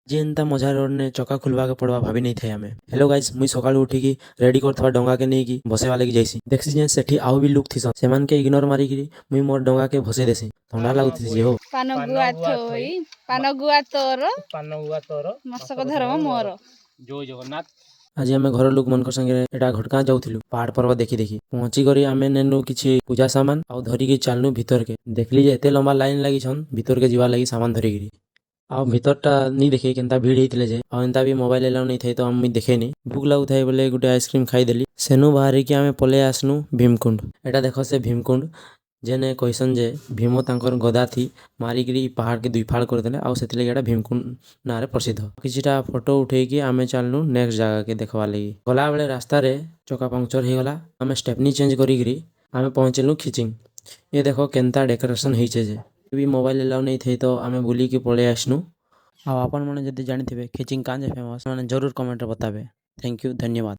ଯେନ୍ତା ମଝା ରୋଡନେ ଚକା ଖୁଲବାକେ ପଡ଼ବା ଭାବି ନେଇ ଥାଇ ଆମେ। ହେଲୋ ଗାଇସ୍, ମୁଇଁ ସକାଳୁ ଉଠିକି ରେଡି କରୁଥିବା ଡଙ୍ଗାକେ ନେଇକି ଭସେଇବା ଲାଗି ଯାଇସି। ଦେଖସି ଯେ ସେଠି ଆଉ ବି ଲୁକ୍ ଥିସନ୍, ସେମାନକେ ଇଗ୍ନୋର ମାରିକିରି ମୁଇଁ ମୋର୍ ଡଙ୍ଗାକେ ଭସେଇ ଦେସି। ଥଣ୍ଡା ଲାଗୁଥିସି ଯେ ହୋ। ପାନଗୁଆ ଥୋଇ ପାନଗୁଆ ତୋର ମଶକ ଧର୍ମ ମୋର। ଜୟ ଜଗନ୍ନାଥ। ଆଜି ଆମେ ଘର ଲୋକମାନଙ୍କ ସାଙ୍ଗରେ ଏଟା ଘଟଗାଁ ଯାଉଥିଲୁ ପାହାଡ଼ ପର୍ବତ ଦେଖି ଦେଖି। ପହଞ୍ଚିକରି ଆମେ ନେନୁ କିଛି ପୂଜା ସାମାନ ଆଉ ଧରିକି ଚାଲନୁ ଭିତରକେ। ଦେଖିଲି ଯେ ଏତେ ଲମ୍ବା ଲାଇନ୍ ଲାଗିଛନ୍ ଭିତରକେ ଯିବାର୍ ଲାଗି ସାମାନ ଧରିକିରି। ଆଉ ଭିତରଟା ନି ଦେଖି କେନ୍ତା ଭିଡ଼ ହେଇଥିଲେ ଯେ, ଆଉ ଏନ୍ତା ବି ମୋବାଇଲ ଏଲାଉ ନେଇ ଥାଇ ତ ମୁଇଁ ଦେଖେନି। ଭୁକ୍ ଲାଗୁଥାଏ ବୋଲେ ଗୋଟେ ଆଇସ୍କ୍ରିମ୍ ଖାଇଦେଲି। ସେନୁ ବାହାରିକି ଆମେ ପଳେଇ ଆସନୁ ଭୀମକୁଣ୍ଡ। ଏଟା ଦେଖ ସେ ଭୀମକୁଣ୍ଡ, ଯେନେ କହିସନ୍ ଯେ ଭୀମ ତାଙ୍କର ଗଦାଥି ମାରିକିରି ପାହାଡ଼କେ ଦୁଇ ଫାଳ କରିଦେଲେ, ଆଉ ସେଥିଲାଗି ଏଟା ଭୀମକୁଣ୍ଡ ନାଁରେ ପ୍ରସିଦ୍ଧ। କିଛିଟା ଫଟୋ ଉଠେଇକି ଆମେ ଚାଲନୁ ନେକ୍ସଟ ଜାଗାକେ ଦେଖବାର୍ ଲାଗି। ଗଲାବେଳେ ରାସ୍ତାରେ ଚକା ପଙ୍କଚର ହେଇଗଲା। ଆମେ ଷ୍ଟେପନି ଚେଞ୍ଜ କରିକିରି ଆମେ ପହଞ୍ଚିଲୁ ଖିଚିଙ୍ଗ। ଏ ଦେଖ କେନ୍ତା ଡେକୋରେସନ ହେଇଛେ ଯେ, ବି ମୋବାଇଲ ଏଲାଉ ନେଇ ଥାଇ ତ ଆମେ ବୁଲିକି ପଳେଇ ଆସିନୁ। ଆଉ ଆପଣମାନେ ଯଦି ଜାଣିଥିବେ ଖିଚିଙ୍ଗ କାଁ ଯେ ଫେମସ୍, ମାନେ ଜରୁର କମେଣ୍ଟରେ ବତାବେ। ଥ୍ୟାଙ୍କ ୟୁ, ଧନ୍ୟବାଦ।